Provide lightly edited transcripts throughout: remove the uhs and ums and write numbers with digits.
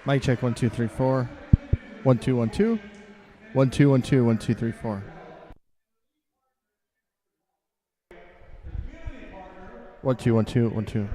Mic check 1 2 3 4. 1 2 1 2. 1 2 1 2 1 2 3 4. 1 2 1 2 1 2.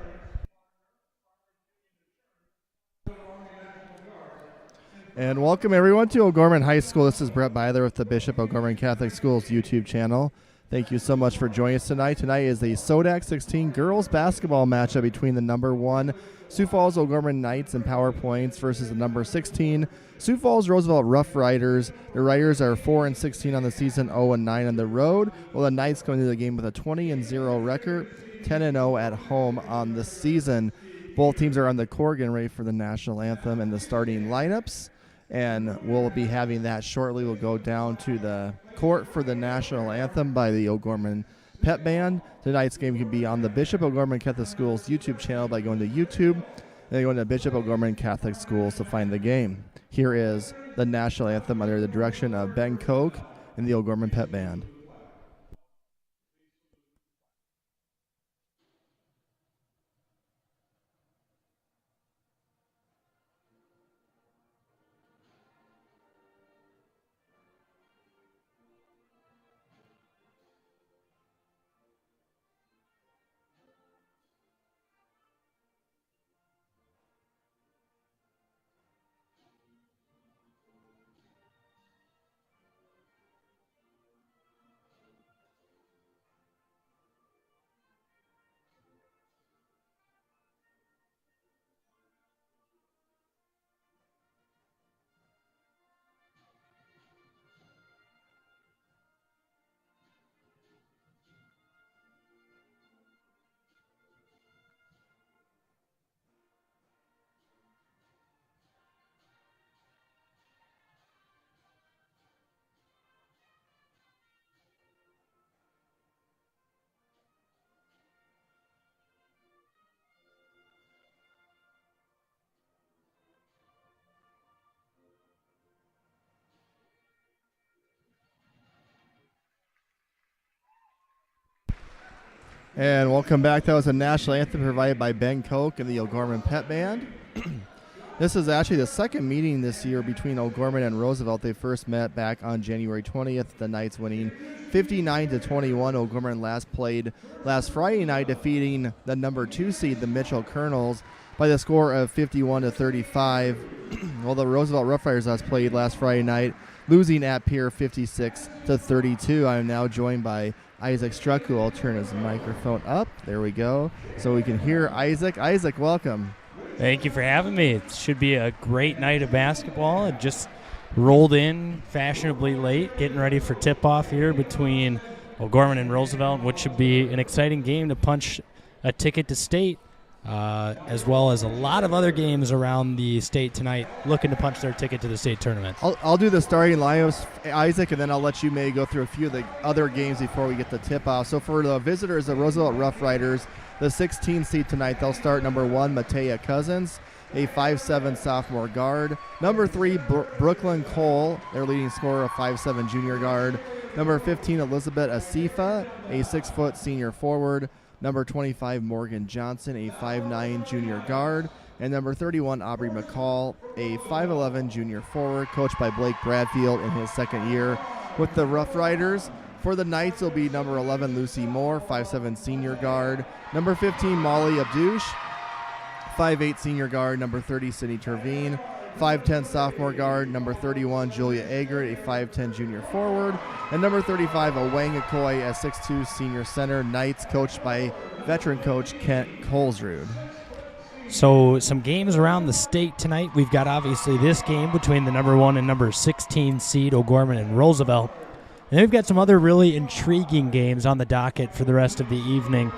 And welcome everyone to O'Gorman High School. This is Brett Byler with the Bishop O'Gorman Catholic Schools YouTube channel. Thank you so much for joining us tonight. Tonight is the SoDak16 girls basketball matchup between the number 1 Sioux Falls O'Gorman Knights and Power Points versus the number 16 Sioux Falls Roosevelt Rough Riders. The Riders are 4-16 on the season, 0-9 on the road, while the Knights go into the game with a 20-0 record, 10-0 at home on the season. Both teams are on the court getting ready for the national anthem and the starting lineups, and we'll be having that shortly. We'll go down to the court for the national anthem by the O'Gorman Pep Band. Tonight's game can be on the Bishop O'Gorman Catholic Schools YouTube channel by going to YouTube, then going to Bishop O'Gorman Catholic Schools to find the game. Here is the national anthem under the direction of Ben Koch and the O'Gorman Pep Band. And welcome back. That was a national anthem provided by Ben Koch and the O'Gorman Pep Band. This is actually the second meeting this year between O'Gorman and Roosevelt. They first met back on January 20th, the Knights winning 59-21. O'Gorman last played last Friday night, defeating the number 2 seed, the Mitchell Colonels, by the score of 51-35. While the Roosevelt Rough Riders last played last Friday night, losing at Pierre 56-32. I am now joined by Isaac Struck, who will turn his microphone up. There we go, so we can hear Isaac. Isaac, welcome. Thank you for having me. It should be a great night of basketball. It just rolled in fashionably late, getting ready for tip-off here between O'Gorman and Roosevelt, which should be an exciting game to punch a ticket to state, as well as a lot of other games around the state tonight looking to punch their ticket to the state tournament. I'll do the starting lineups, Isaac, and then I'll let you maybe go through a few of the other games before we get the tip-off. So for the visitors, the Roosevelt Rough Riders, the 16 seed tonight, they'll start number 1, Matea Cousins, a 5'7" sophomore guard. Number 3, Brooklyn Cole, their leading scorer, a 5'7" junior guard. Number 15, Elizabeth Asifa, a 6-foot senior forward. Number 25, Morgan Johnson, a 5'9" junior guard. And number 31, Aubrey McCall, a 5'11" junior forward, coached by Blake Bradfield in his second year with the Rough Riders. For the Knights, will be number 11, Lucy Moore, 5'7" senior guard. Number 15, Molly Abdouche, 5'8" senior guard. Number 30, Sydney Tervine, 5'10" sophomore guard. Number 31, Julia Eggert, a 5'10" junior forward. And number 35, Owang Okoye, a 6'2" senior center. Knights coached by veteran coach Kent Colesrud. So some games around the state tonight. We've got obviously this game between the number 1 and number 16 seed O'Gorman and Roosevelt. And we've got some other really intriguing games on the docket for the rest of the evening.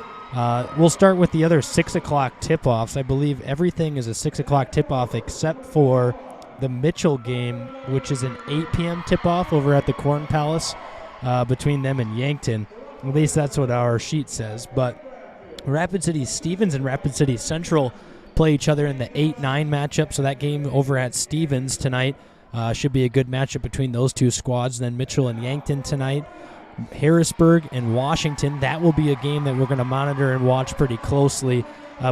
We'll start with the other 6 o'clock tip-offs. I believe everything is a 6 o'clock tip-off except for the Mitchell game, which is an 8 p.m. tip-off over at the Corn Palace between them and Yankton. At least that's what our sheet says. But Rapid City Stevens and Rapid City Central play each other in the 8-9 matchup, so that game over at Stevens tonight should be a good matchup between those two squads. Then Mitchell and Yankton tonight. Harrisburg and Washington, that will be a game that we're going to monitor and watch pretty closely.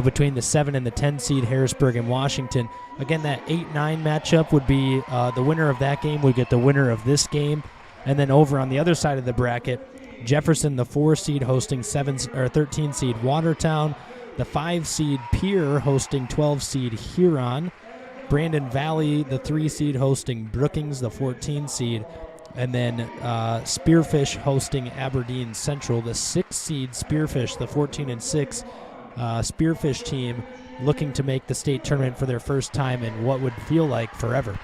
between the 7 and the 10 seed Harrisburg and Washington. Again, that 8-9 matchup would be the winner of that game would get the winner of this game. And then over on the other side of the bracket, Jefferson, the 4 seed, hosting 13 seed Watertown. The 5 seed Pierre hosting 12 seed Huron. Brandon Valley, the 3 seed, hosting Brookings, the 14 seed. And then Spearfish hosting Aberdeen Central, the 6 seed Spearfish, the 14 and 6 Spearfish team, looking to make the state tournament for their first time in what would feel like forever.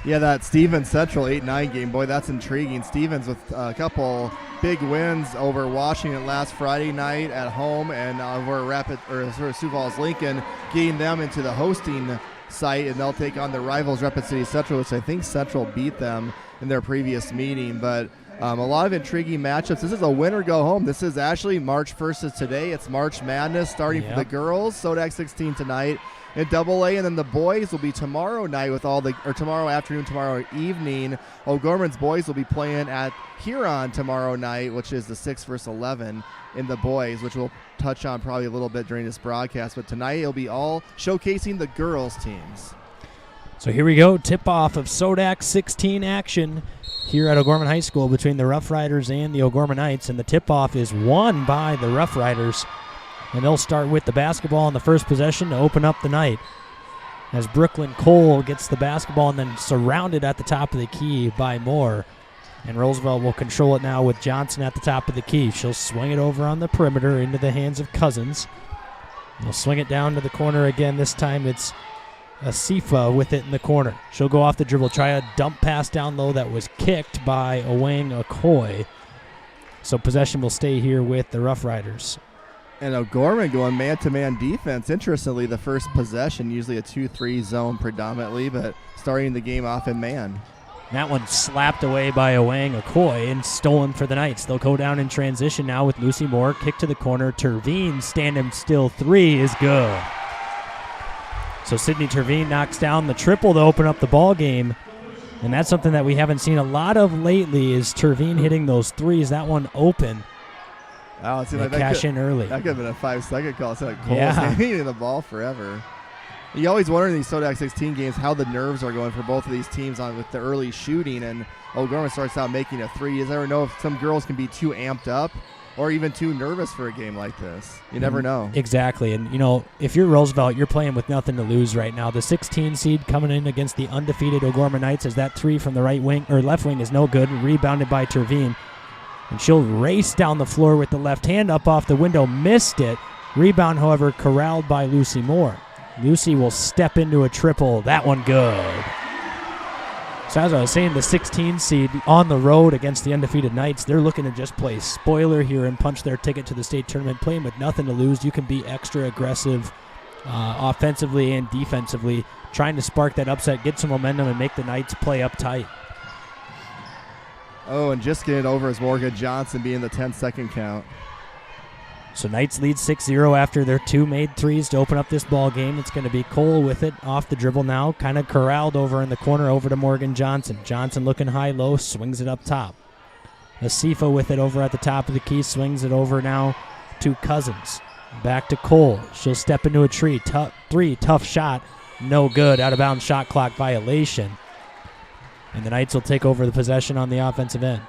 Yeah, that Stevens Central 8-9 game, boy, that's intriguing. Stevens with a couple big wins over Washington last Friday night at home, and over Sioux Falls Lincoln, getting them into the hosting site, and they'll take on their rivals Rapid City Central, which I think Central beat them in their previous meeting. But a lot of intriguing matchups. This is a win or go home. This is actually March 1st is today. It's March Madness starting for the girls, SoDak16 tonight in AA, and then the boys will be tomorrow night tomorrow afternoon, tomorrow evening. O'Gorman's boys will be playing at Huron tomorrow night, which is the 6 versus 11 in the boys, which we'll touch on probably a little bit during this broadcast. But tonight it'll be all showcasing the girls' teams. So here we go, tip-off of SoDak16 action here at O'Gorman High School between the Rough Riders and the O'Gorman Knights, and the tip-off is won by the Rough Riders. And they'll start with the basketball in the first possession to open up the night, as Brooklyn Cole gets the basketball and then surrounded at the top of the key by Moore. And Roosevelt will control it now with Johnson at the top of the key. She'll swing it over on the perimeter into the hands of Cousins. They'll swing it down to the corner again. This time it's Asifa with it in the corner. She'll go off the dribble, try a dump pass down low that was kicked by Owang Okoye. So possession will stay here with the Rough Riders. And O'Gorman going man-to-man defense. Interestingly, the first possession, usually a 2-3 zone predominantly, but starting the game off in man. That one slapped away by Owang Okoye and stolen for the Knights. They'll go down in transition now with Lucy Moore. Kick to the corner. Terveen, standing still, 3 is good. So Sydney Terveen knocks down the triple to open up the ball game. And that's something that we haven't seen a lot of lately, is Terveen hitting those threes. That one open. Oh, it seemed like cash in early. That could have been a 5-second call. It's like Cole's hitting the ball forever. You always wonder in these SoDak16 games how the nerves are going for both of these teams with the early shooting. And O'Gorman starts out making a 3. You never know if some girls can be too amped up or even too nervous for a game like this. You never know. Exactly. And, if you're Roosevelt, you're playing with nothing to lose right now. The 16 seed coming in against the undefeated O'Gorman Knights, as that 3 from the right wing or left wing is no good. Rebounded by Terveen. And she'll race down the floor with the left hand up off the window. Missed it. Rebound, however, corralled by Lucy Moore. Lucy will step into a triple. That one good. So as I was saying, the 16 seed on the road against the undefeated Knights, they're looking to just play spoiler here and punch their ticket to the state tournament, playing with nothing to lose. You can be extra aggressive offensively and defensively, trying to spark that upset, get some momentum, and make the Knights play uptight. Oh, and just getting it over is Morgan Johnson being the 10-second count. So Knights lead 6-0 after their 2 made threes to open up this ball game. It's going to be Cole with it off the dribble now, kind of corralled over in the corner over to Morgan Johnson. Johnson looking high-low, swings it up top. Asifa with it over at the top of the key, swings it over now to Cousins. Back to Cole. She'll step into a tree. Tough shot. No good. Out-of-bounds shot clock violation. And the Knights will take over the possession on the offensive end.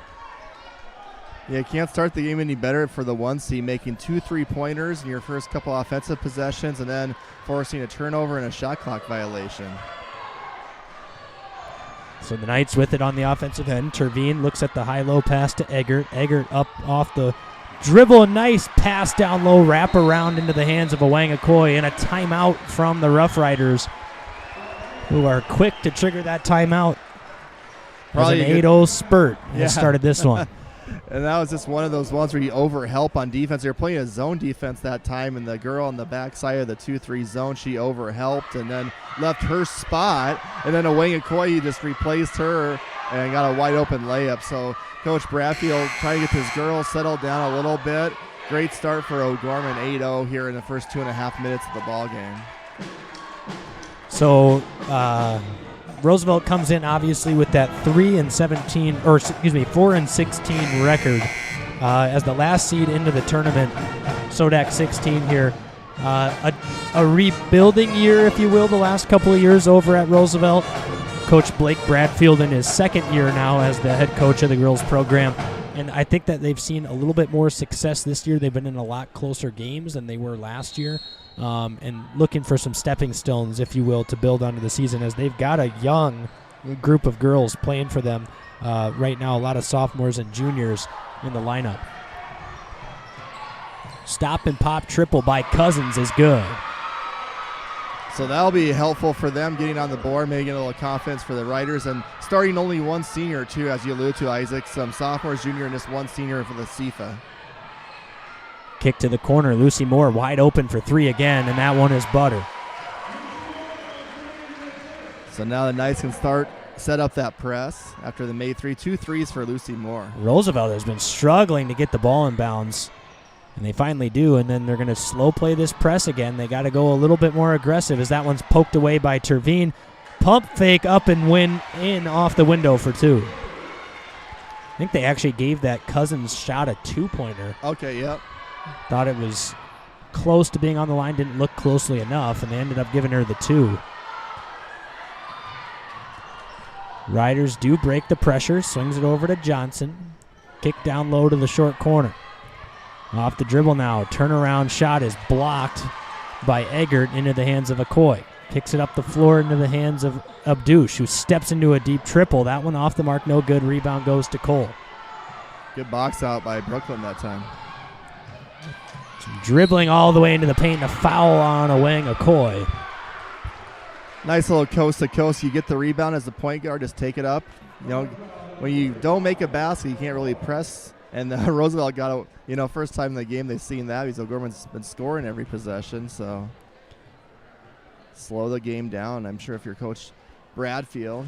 Yeah, can't start the game any better for the 1 seed, making 2 3-pointers in your first couple offensive possessions and then forcing a turnover and a shot clock violation. So the Knights with it on the offensive end. Terveen looks at the high-low pass to Eggert. Eggert up off the dribble. Nice pass down low, wrap around into the hands of Owang Okoye, and a timeout from the Rough Riders, who are quick to trigger that timeout. Probably an 8-0 spurt has started this one. And that was just one of those ones where you overhelp on defense. They were playing a zone defense that time, and the girl on the backside of the 2-3 zone, she overhelped and then left her spot. And then Owang Okoye just replaced her and got a wide-open layup. So Coach Bradfield trying to get his girls settled down a little bit. Great start for O'Gorman, 8-0 here in the first 2.5 minutes of the ball game. So Roosevelt comes in obviously with that 4-16 record as the last seed into the tournament. SoDak16 here A rebuilding year, if you will, the last couple of years over at Roosevelt. Coach Blake Bradfield in his second year now as the head coach of the girls program. And I think that they've seen a little bit more success this year. They've been in a lot closer games than they were last year. And looking for some stepping stones, if you will, to build onto the season, as they've got a young group of girls playing for them right now, a lot of sophomores and juniors in the lineup. Stop and pop triple by Cousins is good. So that'll be helpful for them getting on the board, making a little confidence for the Riders, and starting only one senior, too, as you alluded to, Isaac. Some sophomores, junior, and just one senior for the SIFA. Kick to the corner. Lucy Moore wide open for three again, and that one is butter. So now the Knights can set up that press after the made three. 2 threes for Lucy Moore. Roosevelt has been struggling to get the ball in bounds, and they finally do, and then they're going to slow play this press again. They got to go a little bit more aggressive as that one's poked away by Terveen. Pump fake up and win in off the window for two. I think they actually gave that Cousins shot a two-pointer. Okay, yep. Thought it was close to being on the line, didn't look closely enough, and they ended up giving her the two. Riders do break the pressure, swings it over to Johnson. Kick down low to the short corner. Off the dribble now, turnaround shot is blocked by Eggert into the hands of Okoye. Kicks it up the floor into the hands of Abdush, who steps into a deep triple. That one off the mark, no good. Rebound goes to Cole. Good box out by Brooklyn that time. Dribbling all the way into the paint, a foul on Okoye. Nice little coast to coast. You get the rebound as the point guard, just take it up. You know, when you don't make a basket, you can't really press. And Roosevelt got a, first time in the game they've seen that because O'Gorman's been scoring every possession. So slow the game down, I'm sure, if you're Coach Bradfield.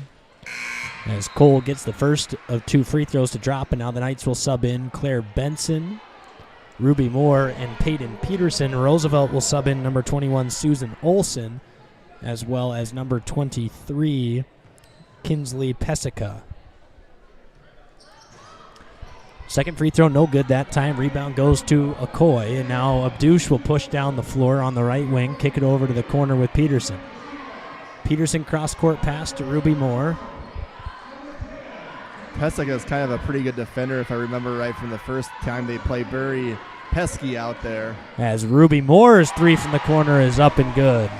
As Cole gets the first of two free throws to drop, and now the Knights will sub in Claire Benson, Ruby Moore, and Peyton Peterson. Roosevelt will sub in number 21, Susan Olson, as well as number 23, Kinsley Pesica. Second free throw, no good that time. Rebound goes to Okoye, and now Abdush will push down the floor on the right wing, kick it over to the corner with Peterson. Peterson cross-court pass to Ruby Moore. Pesica is kind of a pretty good defender, if I remember right from the first time they played. Very pesky out there. As Ruby Moore's three from the corner is up and good.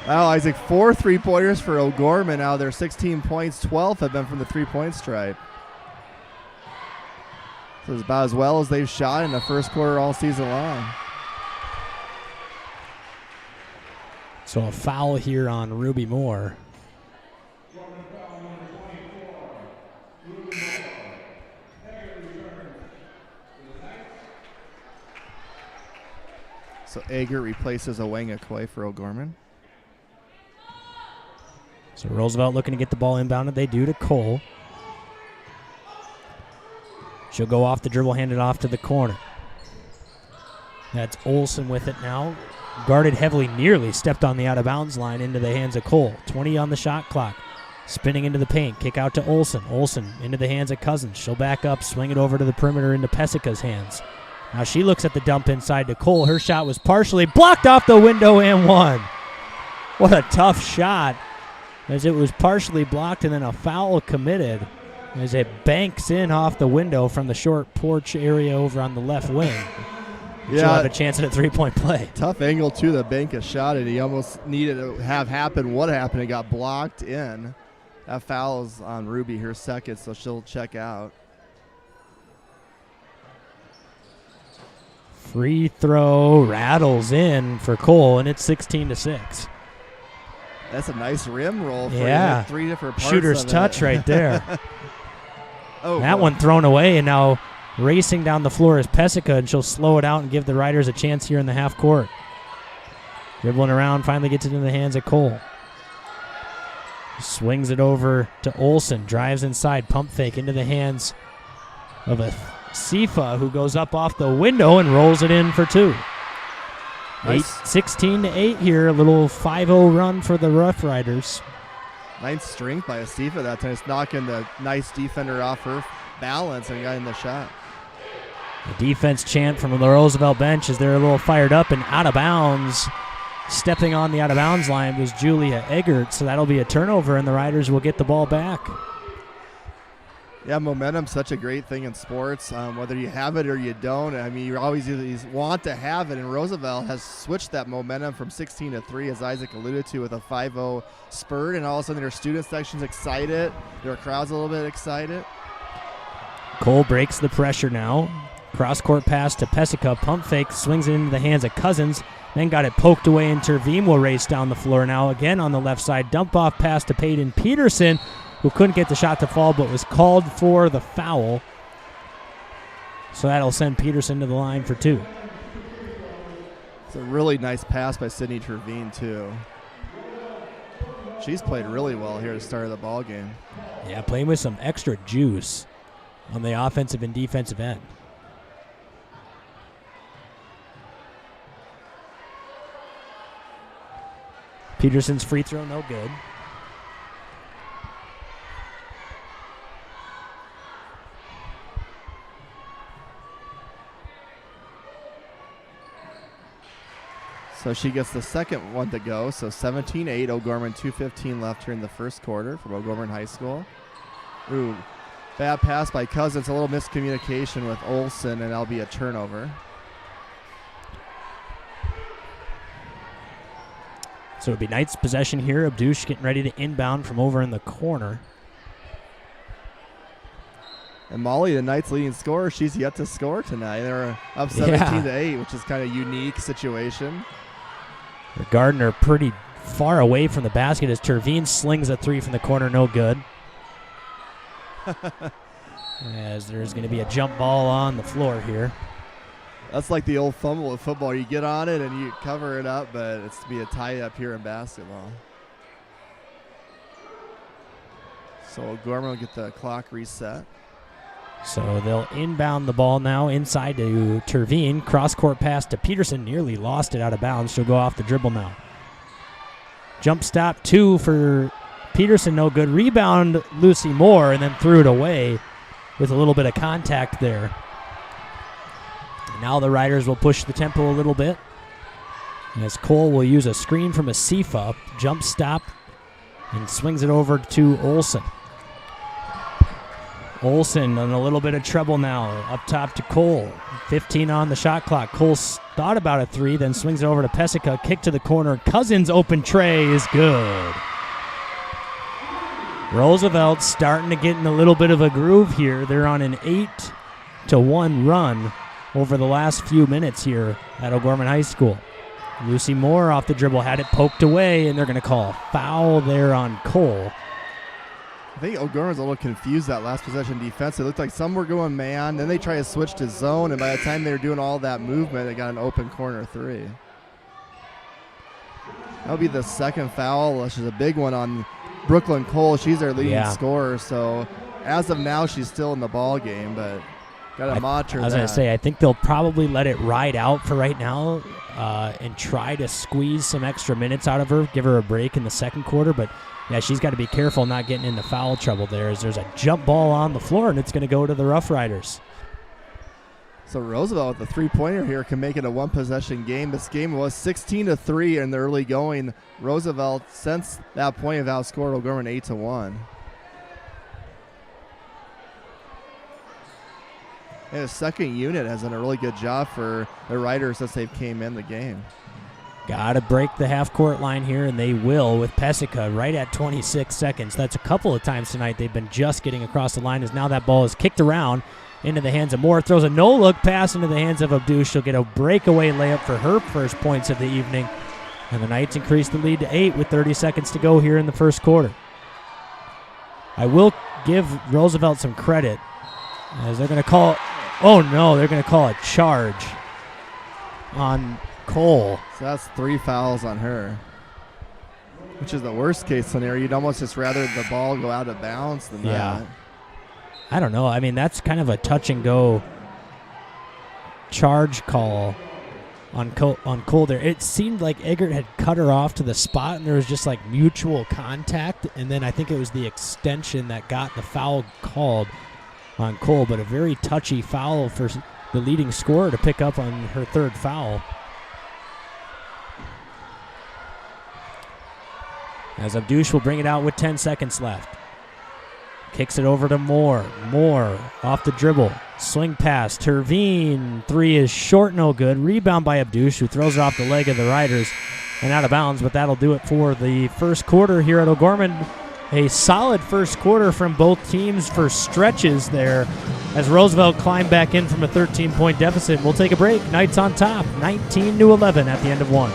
Wow, Isaac, 4 3-pointers for O'Gorman. Now their 16 points, 12 have been from the three-point stripe. So it's about as well as they've shot in the first quarter all season long. So a foul here on Ruby Moore. So Ager replaces Okoye for O'Gorman. So Roosevelt looking to get the ball inbounded. They do to Cole. She'll go off the dribble, hand it off to the corner. That's Olson with it now. Guarded heavily, nearly stepped on the out-of-bounds line into the hands of Cole. 20 on the shot clock. Spinning into the paint. Kick out to Olson. Olson into the hands of Cousins. She'll back up, swing it over to the perimeter into Pesica's hands. Now she looks at the dump inside to Cole. Her shot was partially blocked off the window and one. What a tough shot, as it was partially blocked and then a foul committed as it banks in off the window from the short porch area over on the left wing. She'll have a chance at a three-point play. Tough angle, too, to bank a shot, and he almost needed to have happen what happened. It got blocked in. That foul is on Ruby, her second, so she'll check out. Free throw rattles in for Cole, and it's 16-6. That's a nice rim roll for you. 3 different parts Shooter's of touch it. right there. That one thrown away, and now racing down the floor is Pesica, and she'll slow it out and give the Riders a chance here in the half court. Dribbling around, finally gets it in the hands of Cole. Swings it over to Olson, drives inside, pump fake into the hands of a Sifa, who goes up off the window and rolls it in for two. Nice. 16-8 here, a little 5-0 run for the Rough Riders. Nice strength by Sifa that time. It's knocking the nice defender off her balance and got in the shot. The defense chant from the Roosevelt bench as they're a little fired up and out of bounds. Stepping on the out-of-bounds line was Julia Eggert, so that'll be a turnover, and the Riders will get the ball back. Yeah, momentum's such a great thing in sports, whether you have it or you don't. I mean, you always want to have it, and Roosevelt has switched that momentum from 16-3, as Isaac alluded to, with a 5-0 spurt, and all of a sudden their student section's excited. Their crowd's a little bit excited. Cole breaks the pressure now. Cross-court pass to Pesica. Pump fake, swings it into the hands of Cousins. Then got it poked away, and Terveen will race down the floor now again on the left side. Dump-off pass to Peyton Peterson, who couldn't get the shot to fall but was called for the foul. So that'll send Peterson to the line for 2. It's a really nice pass by Sydney Terveen, too. She's played really well here at the start of the ball game. Yeah, playing with some extra juice on the offensive and defensive end. Peterson's free throw, no good. So she gets the second one to go. So 17-8, O'Gorman, 2:15 left here in the first quarter from O'Gorman High School. Ooh, bad pass by Cousins, a little miscommunication with Olsen, and that'll be a turnover. So it'll be Knights possession here. Abdush getting ready to inbound from over in the corner. And Molly, the Knights' leading scorer, she's yet to score tonight. They're up 17-8, which is kind of a unique situation. Gardner pretty far away from the basket as Terveen slings a 3 from the corner, no good. As there's going to be a jump ball on the floor here. That's like the old fumble of football. You get on it and you cover it up, but it's to be a tie-up here in basketball. So O'Gorman will get the clock reset. So they'll inbound the ball now inside to Terveen. Cross-court pass to Peterson. Nearly lost it out of bounds. She'll go off the dribble now. Jump stop 2 for Peterson. No good. Rebound Lucy Moore, and then threw it away with a little bit of contact there. And now the Riders will push the tempo a little bit. As Cole will use a screen from Asifa. Jump stop and swings it over to Olsen. Olsen in a little bit of trouble now. Up top to Cole. 15 on the shot clock. Cole thought about a 3, then swings it over to Pesica. Kick to the corner. Cousins' open tray is good. Roosevelt starting to get in a little bit of a groove here. They're on an 8-1 run over the last few minutes here at O'Gorman High School. Lucy Moore off the dribble had it poked away, and they're going to call a foul there on Cole. I think O'Gorman was a little confused that last possession defense. It looked like some were going man, then they tried to switch to zone, and by the time they were doing all that movement, they got an open corner 3. That'll be the second foul, which is a big one on Brooklyn Cole. She's their leading scorer, so as of now, she's still in the ball game, but got to monitor that. I was going to say, I think they'll probably let it ride out for right now and try to squeeze some extra minutes out of her, give her a break in the second quarter, but yeah, she's got to be careful not getting into foul trouble there as there's a jump ball on the floor, and it's going to go to the Rough Riders. So Roosevelt with the 3-pointer here can make it a one-possession game. This game was 16-3 in the early going. Roosevelt, since that point, have outscored O'Gorman 8-1. And the second unit has done a really good job for the Riders since they came in the game. Got to break the half-court line here, and they will with Pesica right at 26 seconds. That's a couple of times tonight they've been just getting across the line as now that ball is kicked around into the hands of Moore. Throws a no-look pass into the hands of Abdush. She'll get a breakaway layup for her first points of the evening. And the Knights increase the lead to 8 with 30 seconds to go here in the first quarter. I will give Roosevelt some credit as they're going to call – oh, no, they're going to call a charge on Cole. So that's 3 fouls on her, which is the worst case scenario. You'd almost just rather the ball go out of bounds than that. I don't know. I mean, that's kind of a touch-and-go charge call on Cole there. It seemed like Eggert had cut her off to the spot, and there was just like mutual contact, and then I think it was the extension that got the foul called on Cole, but a very touchy foul for the leading scorer, to pick up on her third foul. As Abdush will bring it out with 10 seconds left. Kicks it over to Moore. Moore off the dribble. Swing pass. Terveen. Three is short, no good. Rebound by Abdush, who throws it off the leg of the Riders and out of bounds, but that'll do it for the first quarter here at O'Gorman. A solid first quarter from both teams for stretches there as Roosevelt climbed back in from a 13-point deficit. We'll take a break. Knights on top, 19-11 at the end of one.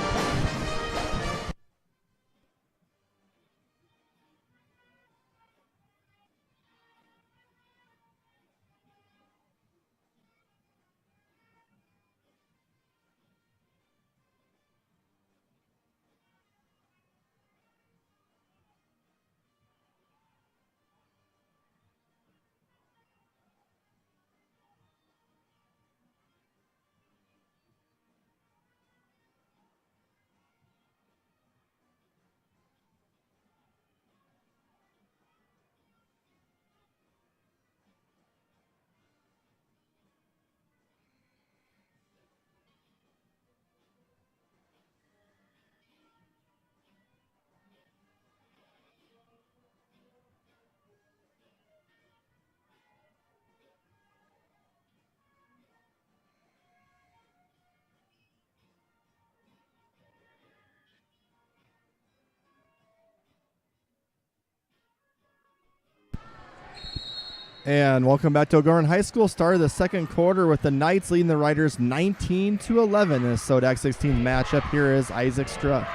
And welcome back to O'Gorman High School. Start of the second quarter with the Knights leading the Riders 19-11 in a SoDak16 matchup. Here is Isaac Struck.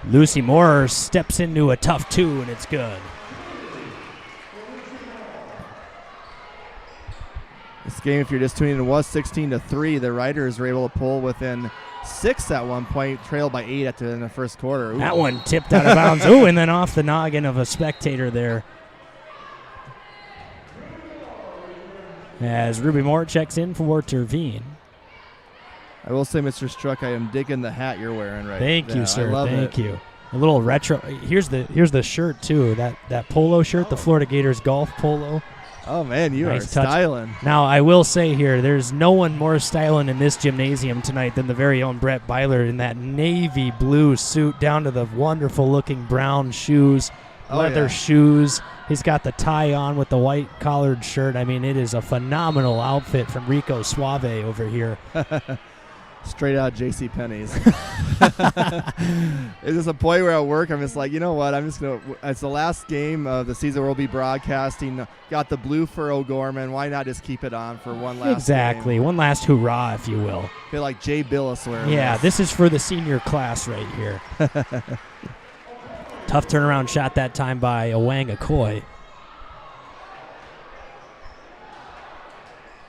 Lucy Moore steps into a tough two, and it's good. This game, if you're just tuning in, was 16-3. The Riders were able to pull within 6 at one point, trailed by 8 at the end of the first quarter. Ooh. That one tipped out of bounds. Ooh, and then off the noggin of a spectator there. As Ruby Moore checks in for Terveen. I will say, Mr. Struck, I am digging the hat you're wearing right now. Thank you, sir. I love Thank it. you. A little retro. Here's the shirt too. That polo shirt, the Florida Gators golf polo. Oh man, you Nice are touch. styling. Now I will say here, there's no one more styling in this gymnasium tonight than the very own Brett Byler in that navy blue suit down to the wonderful looking brown shoes, leather shoes. He's got the tie on with the white collared shirt. I mean, it is a phenomenal outfit from Rico Suave over here. Straight out J.C. Penney's. It's just a point where at work I'm just like, you know what? I'm just gonna. It's the last game of the season we'll be broadcasting. Got the blue for O'Gorman. Why not just keep it on for one last? Exactly, game? One last hurrah, if you will. Feel like Jay Billis wearing. Yeah, this is for the senior class right here. Tough turnaround shot that time by Owang Akoy.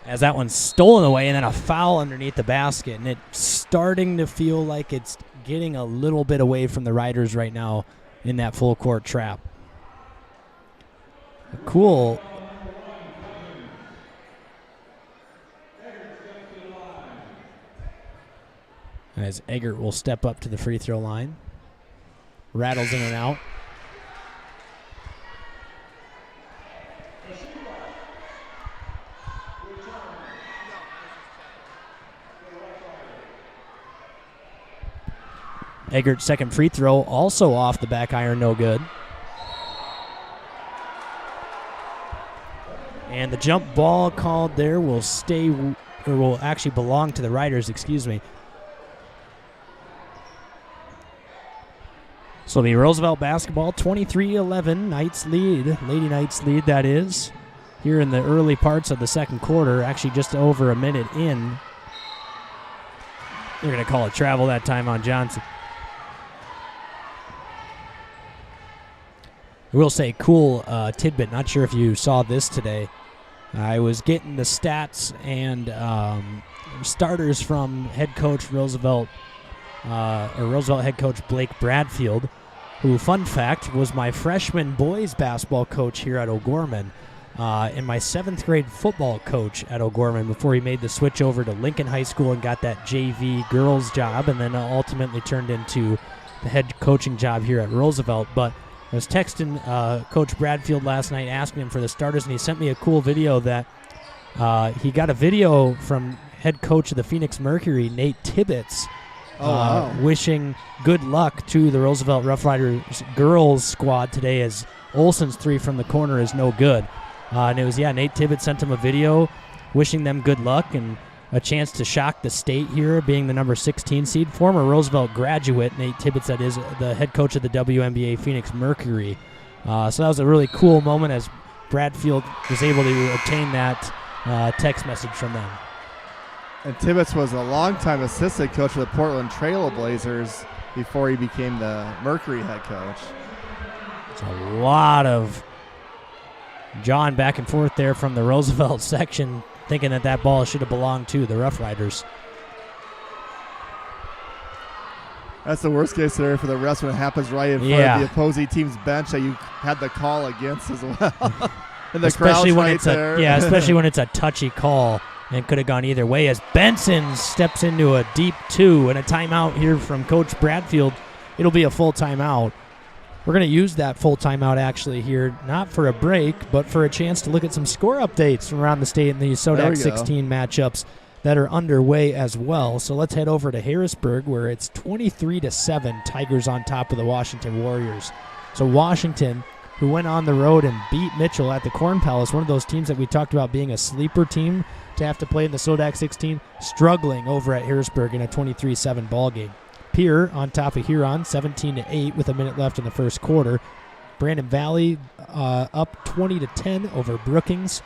As that one's stolen away, and then a foul underneath the basket, and it's starting to feel like it's getting a little bit away from the Riders right now in that full court trap. Cool. As Eggert will step up to the free throw line. Rattles in and out. Eggert's second free throw also off the back iron, no good. And the jump ball called there will stay, or will actually belong to the Riders, excuse me. So the Roosevelt basketball, 23-11, Knights lead, Lady Knights lead, that is, here in the early parts of the second quarter, actually just over a minute in. They're going to call it travel that time on Johnson. I will say, cool tidbit, not sure if you saw this today. I was getting the stats and starters from head coach Roosevelt head coach Blake Bradfield, who, fun fact, was my freshman boys basketball coach here at O'Gorman and my 7th grade football coach at O'Gorman before he made the switch over to Lincoln High School and got that JV girls job, and then ultimately turned into the head coaching job here at Roosevelt. But I was texting Coach Bradfield last night asking him for the starters, and he sent me a cool video that he got a video from head coach of the Phoenix Mercury, Nate Tibbetts, wow. wishing good luck to the Roosevelt Rough Riders girls squad today, as Olsen's 3 from the corner is no good. And it was, Nate Tibbetts sent him a video wishing them good luck and a chance to shock the state here, being the number 16 seed. Former Roosevelt graduate, Nate Tibbetts, that is the head coach of the WNBA Phoenix Mercury. So that was a really cool moment as Bradfield was able to obtain that text message from them. And Tibbetts was a longtime assistant coach for the Portland Trail Blazers before he became the Mercury head coach. It's a lot of jawing back and forth there from the Roosevelt section, thinking that ball should have belonged to the Rough Riders. That's the worst case scenario for the refs when it happens right in front of the opposing team's bench that you had the call against as well. And the especially crowd's when right it's there. especially when it's a touchy call and could have gone either way, as Benson steps into a deep 2 and a timeout here from Coach Bradfield. It'll be a full timeout. We're going to use that full timeout actually here, not for a break, but for a chance to look at some score updates from around the state in the SoDak16 matchups that are underway as well. So let's head over to Harrisburg, where it's 23-7, Tigers on top of the Washington Warriors. So Washington, who went on the road and beat Mitchell at the Corn Palace, one of those teams that we talked about being a sleeper team to have to play in the SoDak16, struggling over at Harrisburg in a 23-7 ball game. Pierre on top of Huron, 17-8 with a minute left in the first quarter. Brandon Valley up 20-10 over Brookings.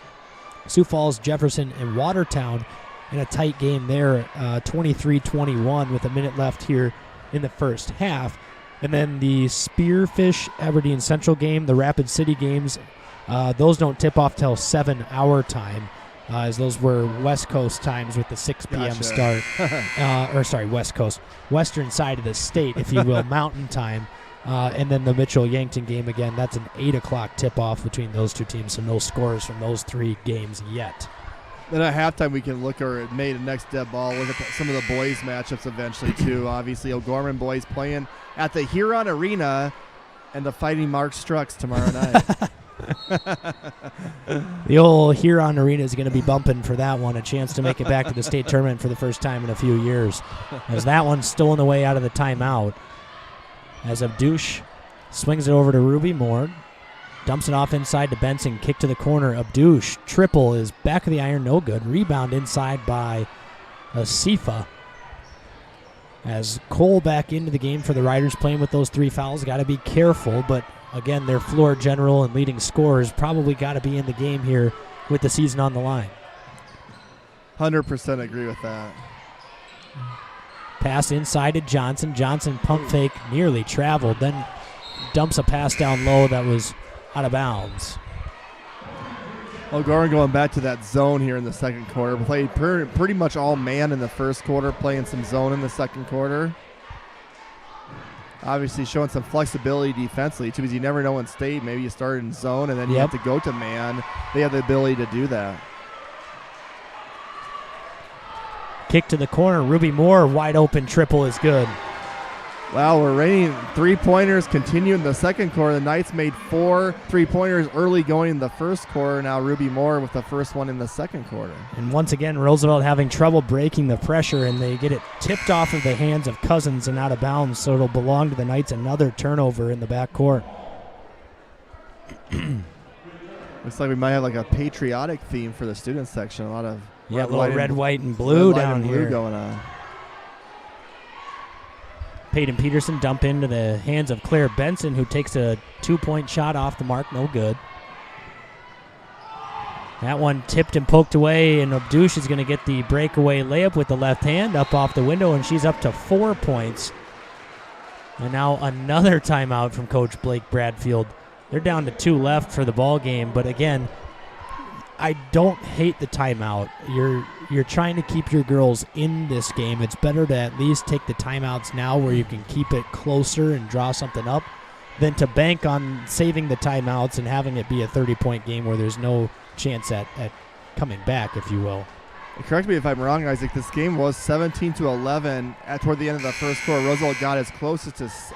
Sioux Falls, Jefferson, and Watertown in a tight game there, 23-21 with a minute left here in the first half. And then the Spearfish Aberdeen Central game, the Rapid City games, those don't tip off till 7 our time, as those were West Coast times with the 6 p.m. start. West Coast. Western side of the state, if you will, mountain time. And then the Mitchell-Yankton game, again, that's an 8 o'clock tip-off between those two teams, so no scores from those 3 games yet. Then at halftime, we can look or made a next dead ball. Look at some of the boys' matchups eventually, too. Obviously, O'Gorman boys playing at the Huron Arena and the Fighting Mark Strucks tomorrow night. The old Huron Arena is going to be bumping for that one, a chance to make it back to the state tournament for the first time in a few years, as that one's stolen away out of the timeout. As Abdouche swings it over to Ruby Moore. Dumps it off inside to Benson. Kick to the corner. Abdouche. Triple is back of the iron. No good. Rebound inside by Asifa. As Cole back into the game for the Riders, playing with those 3 fouls. Got to be careful, but again, their floor general and leading scorers probably got to be in the game here with the season on the line. 100% agree with that. Pass inside to Johnson. Johnson pump fake, nearly traveled. Then dumps a pass down low that was out of bounds. O'Gorman going back to that zone here in the second quarter. Played pretty much all man in the first quarter, playing some zone in the second quarter. Obviously showing some flexibility defensively, too, because you never know in state. Maybe you start in zone and then you have to go to man. They have the ability to do that. Kick to the corner. Ruby Moore, wide open triple is good. Wow, we're raining 3-pointers continuing the second quarter. The Knights made 4 3-pointers early going in the first quarter. Now Ruby Moore with the first one in the second quarter. And once again, Roosevelt having trouble breaking the pressure, and they get it tipped off of the hands of Cousins and out of bounds, so it'll belong to the Knights. Another turnover in the backcourt. Looks like we might have like a patriotic theme for the student section. A lot of red, white, and blue down here going on. Peyton Peterson dump into the hands of Claire Benson, who takes a 2-point shot off the mark. No good. That one tipped and poked away, and Abdouche is going to get the breakaway layup with the left hand up off the window, and she's up to 4 points. And now another timeout from Coach Blake Bradfield. They're down to 2 left for the ball game, but again, I don't hate the timeout. You're trying to keep your girls in this game. It's better to at least take the timeouts now where you can keep it closer and draw something up than to bank on saving the timeouts and having it be a 30-point game where there's no chance at coming back, if you will. Correct me if I'm wrong, Isaac. This game was 17-11 toward the end of the first quarter. Roosevelt got as close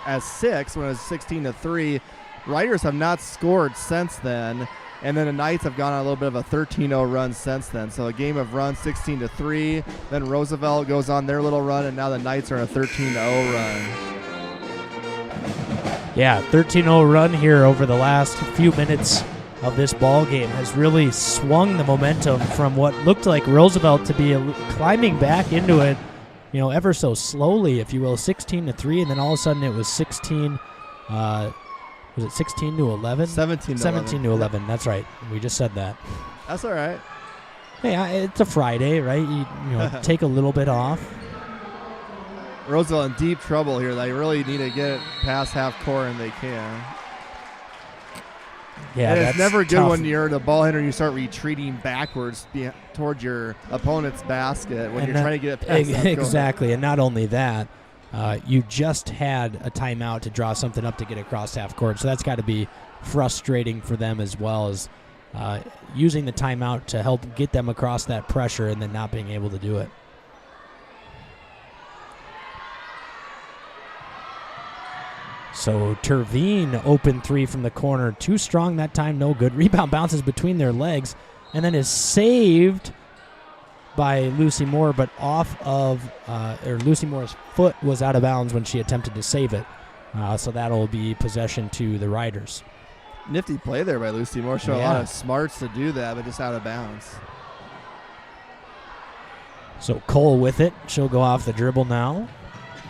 as 6 when it was 16-3. Riders have not scored since then. And then the Knights have gone on a little bit of a 13-0 run since then. So a game of runs, 16-3. Then Roosevelt goes on their little run, and now the Knights are on a 13-0 run. Yeah, 13-0 run here over the last few minutes of this ball game has really swung the momentum from what looked like Roosevelt to be climbing back into it, ever so slowly, if you will, 16-3, and then all of a sudden it was 16. Was it 16-11? 17-11. That's right. We just said that. That's all right. Hey, it's a Friday, right? You take a little bit off. Roosevelt in deep trouble here. They really need to get it past half court, and they can. Yeah, and it's never good tough. when you're the ball hitter and you start retreating backwards towards your opponent's basket when you're trying to get it past half court. Exactly, and not only that, you just had a timeout to draw something up to get across half court, so that's got to be frustrating for them as well as using the timeout to help get them across that pressure and then not being able to do it. So Terveen open three from the corner. Too strong that time, no good. Rebound bounces between their legs and then is saved by Lucy Moore, but Lucy Moore's foot was out of bounds when she attempted to save it. So that'll be possession to the Riders. Nifty play there by Lucy Moore. Showed a lot of smarts to do that, but just out of bounds. So Cole with it. She'll go off the dribble now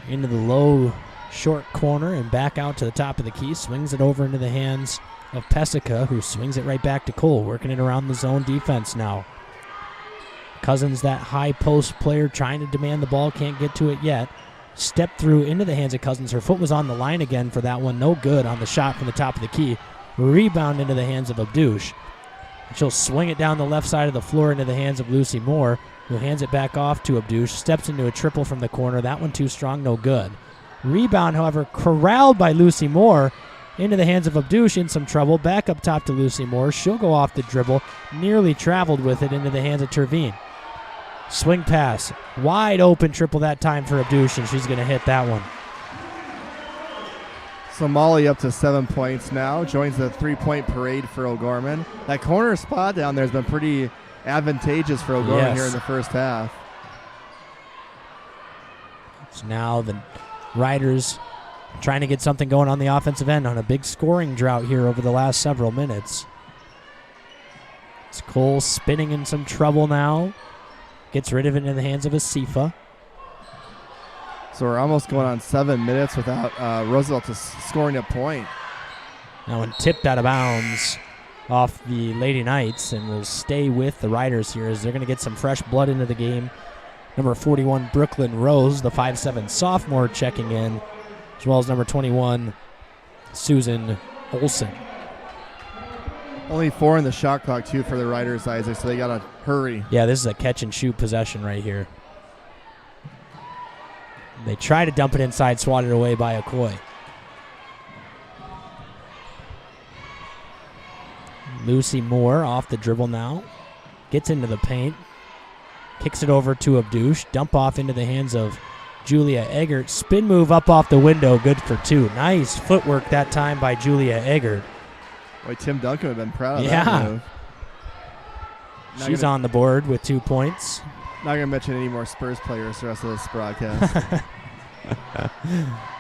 into the low short corner and back out to the top of the key. Swings it over into the hands of Pesica, who swings it right back to Cole, working it around the zone defense now. Cousins, that high post player, trying to demand the ball, can't get to it yet. Step through into the hands of Cousins. Her foot was on the line again for that one. No good on the shot from the top of the key. Rebound into the hands of Abdouche. She'll swing it down the left side of the floor into the hands of Lucy Moore, who hands it back off to Abdouche. Steps into a triple from the corner. That one too strong, no good. Rebound, however, corralled by Lucy Moore into the hands of Abdouche, in some trouble. Back up top to Lucy Moore. She'll go off the dribble. Nearly traveled with it into the hands of Terveen. Swing pass. Wide open triple that time for Abdouche, and she's going to hit that one. So Molly up to 7 points now. Joins the three-point parade for O'Gorman. That corner spot down there has been pretty advantageous for O'Gorman here in the first half. So now the Riders trying to get something going on the offensive end on a big scoring drought here over the last several minutes. It's Cole spinning in some trouble now. Gets rid of it in the hands of Asifa. So we're almost going on 7 minutes without Roosevelt scoring a point. Now one tipped out of bounds off the Lady Knights and will stay with the Riders here as they're going to get some fresh blood into the game. Number 41, Brooklyn Rose, the 5'7" sophomore, checking in, as well as number 21, Susan Olson. Only 4 in the shot clock, too, for the Riders, Isaac, so they got to hurry. Yeah, this is a catch-and-shoot possession right here. They try to dump it inside, swatted away by Okoye. Lucy Moore off the dribble now. Gets into the paint. Kicks it over to Abdouche. Dump off into the hands of Julia Eggert. Spin move up off the window. Good for 2. Nice footwork that time by Julia Eggert. Boy, Tim Duncan would have been proud of that move. She's on the board with 2 points. Not going to mention any more Spurs players the rest of this broadcast.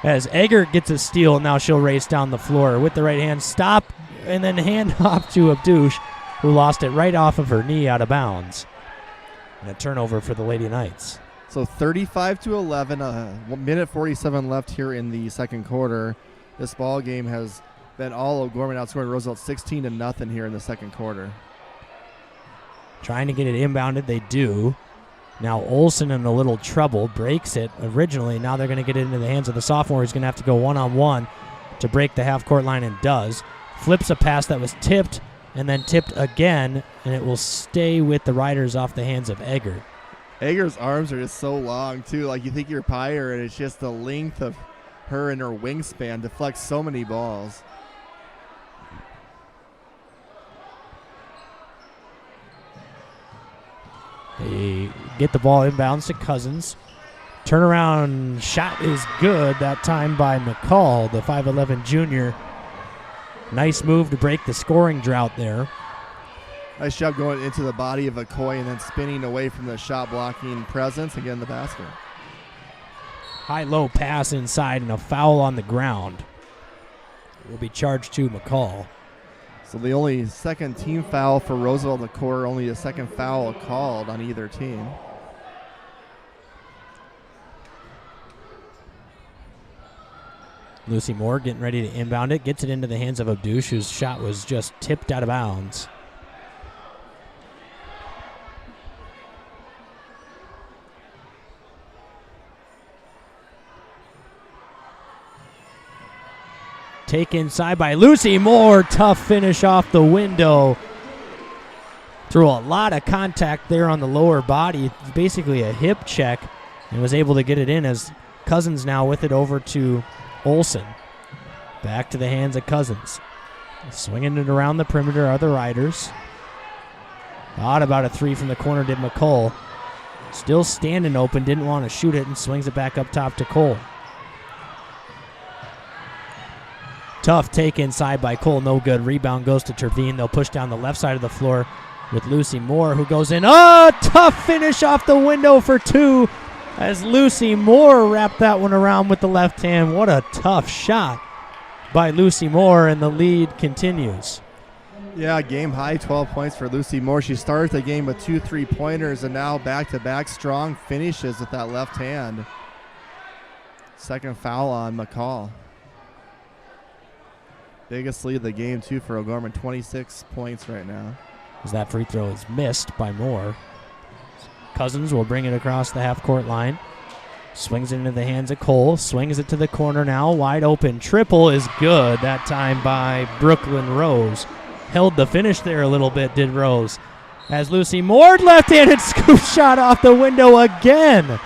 As Eggert gets a steal, now she'll race down the floor with the right hand. Stop, and then hand off to Abdouche, who lost it right off of her knee out of bounds. And a turnover for the Lady Knights. So 35-11, 1 minute 47 left here in the second quarter. This ball game has been all O'Gorman outscoring Roosevelt 16-0 here in the second quarter. Trying to get it inbounded, they do. Now Olsen in a little trouble, breaks it originally. Now they're going to get it into the hands of the sophomore, who's going to have to go one-on-one to break the half-court line, and does. Flips a pass that was tipped, and then tipped again, and it will stay with the Riders off the hands of Eggert. Eggert's arms are just so long, too. Like, you think you're Pyre, and it's just the length of her and her wingspan deflects so many balls. They get the ball inbounds to Cousins. Turnaround shot is good that time by McCall, the 5'11 junior. Nice move to break the scoring drought there. Nice job going into the body of McCoy and then spinning away from the shot blocking presence and getting the basket. High-low pass inside and a foul on the ground. Will be charged to McCall. So the only second team foul for Roosevelt in the quarter, only a second foul called on either team. Lucy Moore getting ready to inbound it. Gets it into the hands of Abdush, whose shot was just tipped out of bounds. Take inside by Lucy Moore. Tough finish off the window. Threw a lot of contact there on the lower body. Basically a hip check, and was able to get it in as Cousins now with it over to Olsen. Back to the hands of Cousins. Swinging it around the perimeter are the Riders. Thought about a three from the corner did McCall. Still standing open, didn't want to shoot it, and swings it back up top to Cole. Tough take inside by Cole, no good. Rebound goes to Terveen. They'll push down the left side of the floor with Lucy Moore, who goes in. Oh, tough finish off the window for two as Lucy Moore wrapped that one around with the left hand. What a tough shot by Lucy Moore, and the lead continues. Yeah, game high, 12 points for Lucy Moore. She started the game with 2 3-pointers and now back-to-back strong finishes with that left hand. Second foul on McCall. Biggest lead of the game, too, for O'Gorman, 26 points right now. As that free throw is missed by Moore. Cousins will bring it across the half-court line. Swings it into the hands of Cole. Swings it to the corner now. Wide open. Triple is good. That time by Brooklyn Rose. Held the finish there a little bit, did Rose. As Lucy Moore, left-handed scoop shot off the window again.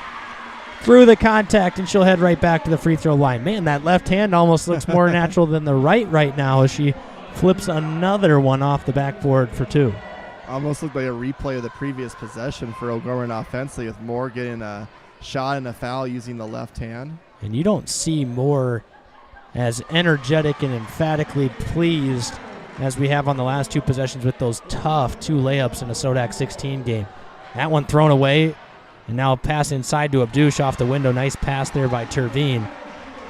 Through the contact, and she'll head right back to the free throw line. Man, that left hand almost looks more natural than the right now as she flips another one off the backboard for two. Almost looked like a replay of the previous possession for O'Gorman offensively, with Moore getting a shot and a foul using the left hand. And you don't see Moore as energetic and emphatically pleased as we have on the last two possessions with those tough two layups in a SoDak16 game. That one thrown away. And now a pass inside to Abdush off the window. Nice pass there by Terveen.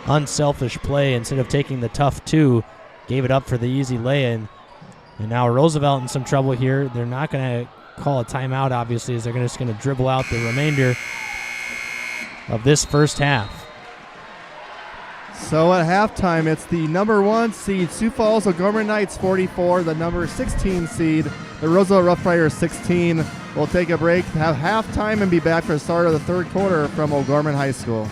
Unselfish play. Instead of taking the tough two, gave it up for the easy lay-in. And now Roosevelt in some trouble here. They're not going to call a timeout, obviously, as they're just going to dribble out the remainder of this first half. So at halftime, it's the number 1 seed, Sioux Falls O'Gorman Knights 44, the number 16 seed, the Roosevelt Rough Riders 16. We'll take a break, have halftime, and be back for the start of the third quarter from O'Gorman High School.